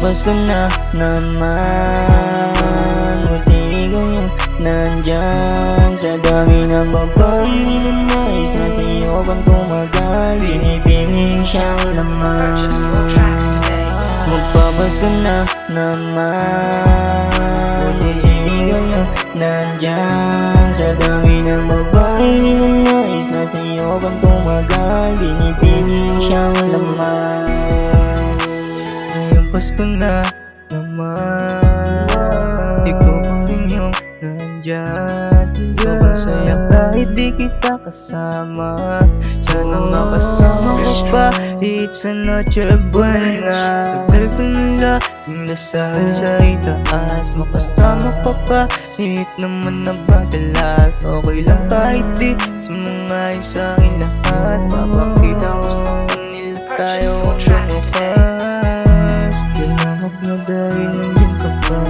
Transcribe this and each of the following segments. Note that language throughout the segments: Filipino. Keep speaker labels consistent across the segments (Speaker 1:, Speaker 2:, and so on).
Speaker 1: Magpapasko na naman, buti ikaw yung nandyan. Sa dami ng babae na nais na sa'yo pang tumagal, binibining siyang laman. Magpapasko na naman, buti ikaw yung nandyan. Sa dami ng babae na nais na sa'yo pang tumagal, binibining siyang laman. Ngayong Pasko na naman, ikaw pa rin yung nandyan. Sobrang saya kahit di kita kasama. Sana makasama ka pa hit sa Noche Buena. Tagal ko nila yung dasal sa itaas. Makasama ka pa hit naman na madalas. Okay lang kahit di sumungay sa akin lahat. Papakita ko sa kanila tayo ang lumukas. Kailangan na dahil nandiyan ka pa.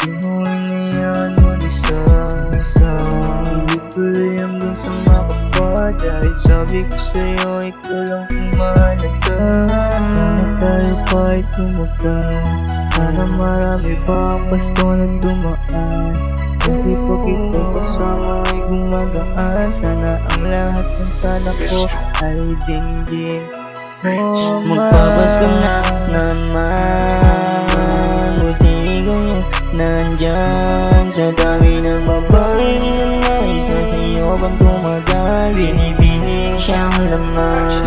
Speaker 1: Di mo inayaan mo isa-isa. Hindi tuloy hanggang sumaka pa. Dahil sabi ko sa'yo ikaw lang ang mahalaga. Sana tayo kahit tumagal. Sana marami pa ang Pasko na dumaan. Kasi pag ikaw kasama ay gumagaan. Sana ang lahat ng sana ko ay dinggin. Magpapasko na naman, buti ikaw yung nandyan. Sa dami ng babae na nais na sa'yo pang tumagal, binibining siyang laman.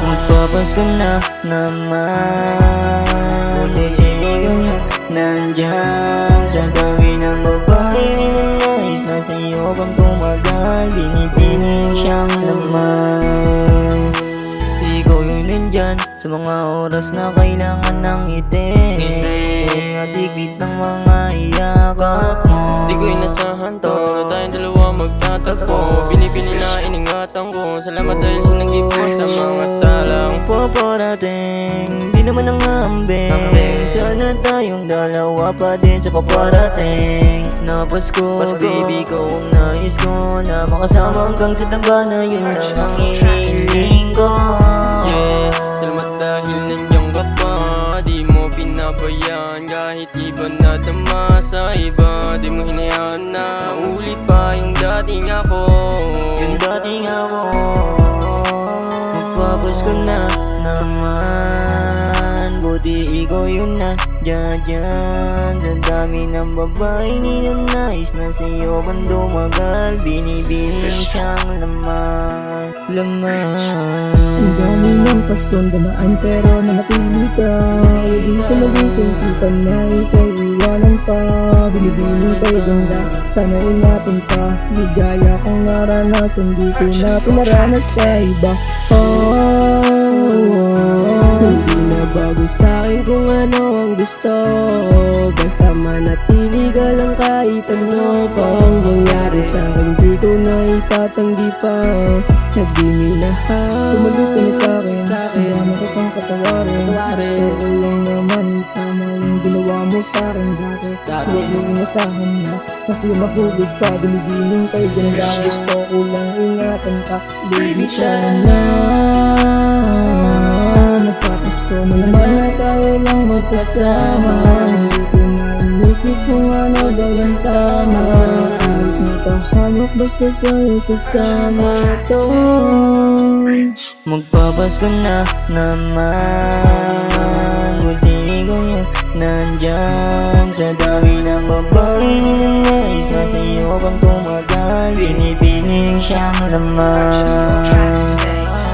Speaker 1: Magpapasko na naman, buti ikaw yung nandyan. Sa dami ng babae na nais na sa'yo pang tumagal, binibining siyang laman. Ikaw yung nandyan sa mga oras na kailangan ng ngiti at higit ng mga iyakap mo.
Speaker 2: Di ko inasahan to, tayong dalawa magtatagpo. Binibini na iningatan ko, salamat dahil sa nag-ipon sa mga salang
Speaker 1: Paparating, di naman nangambing. Sana tayong dalawa pa din sa paparating na Pasko. Baby ko ang nais ko na makasama hanggang sa tangga na yun lang ang hinihiling ko.
Speaker 2: Yeah, salamat dahil nandiyan ka pa. Di mo pinabayaan kahit iba na dama sa iba. Di mo hinayaan na ulit pa yung dating ako.
Speaker 1: Yung dating ako. Magpapasko na naman, buti ikaw yung nandyan. Sa dami ng babae ninanais na sa'yo pang dumagal, binibining siyang laman.
Speaker 3: Ang dami ng Paskong dumaan pero nanatili ka. Hindi sa maging sa isipan na ika'y iwanan pa. Binibini kay ganda, sana ingatan pa. Ligaya kong naranasan, di ko na pinaranas sa iba. Hindi na bago sa'kin kung ano ang gusto. Basta manatili ka lang kahit ano pang mangyari sa'kin, di ko na itatanggi pa. Nagdiminahan, tumalo ka na sa'kin. Kaya mo ko pang katawarin. Gusto ko lang naman tama yung ginawa mo sa'kin dati. Huwag mo inasahan na kasi mahulog ka. Binibining kay ganda, gusto ko lang ingatan ka. Baby ka na, nagpapasko na naman na tayo lang magkasama. Hindi ko na inisip kung ano daw ang tama. Kahit nakahanap basta sa'yo sasama to.
Speaker 1: Magpapasko na naman, buti ikaw yung nandyan. Sa dami ng babae na nais na sa'yo pang tumagal, binibining siyang laman.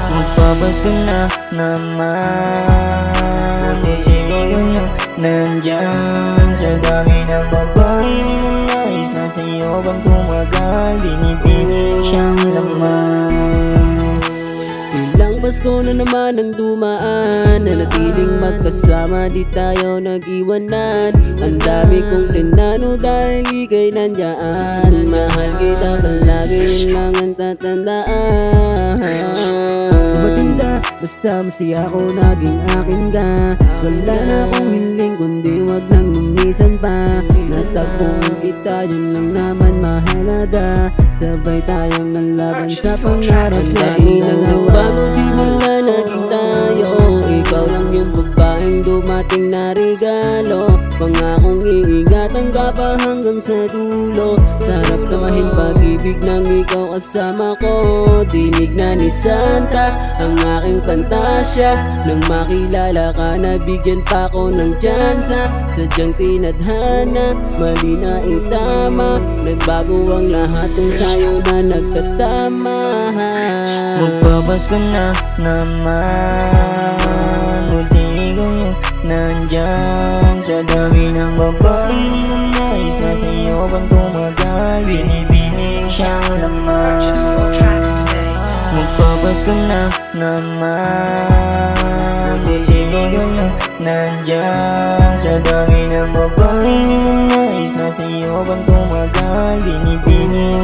Speaker 1: Magpapasko na naman, buti ikaw yung nandyan. Sa dami ng babae na nais na sa'yo pang tumagal, binibining siyang laman.
Speaker 3: Ilang Pasko na naman ang dumaan, nanatiling magkasama, di tayo nag-iwanan. Ang dami kong tinano dahil ika'y nandyan. Mahal kita palagi, yun lang ang tatandaan. Matinda, basta masaya ko naging akin ka. Wala na akong hiling kundi wag lang lumisan pa. Natagpuan kita, yun lang naman mahalaga. Sabay tayong nalaban sa pangarap na
Speaker 2: Ang dami ng nagbago simula naging tayo. Ikaw lang yung babae
Speaker 3: regalo. Pangakong iingatan ka pa hanggang sa dulo. Sarap tamahin pag-ibig nang ikaw kasama ko. Dinig na ni Santa ang aking pantasya. Nang makilala ka, nabigyan pa ko ng tsansa. Sadyang tinadhana, mali na itama. Nagbago ang lahat kung sa'yo na nagkatama.
Speaker 1: Magpapasko na naman, buti ko nandyan. Sa dami ng babae nais na sa'yo pang tumagal, binibining siyang laman. Magpapasko na naman, buti ko nandyan. Sa dami ng babae nais na sa'yo pang tumagal, binibining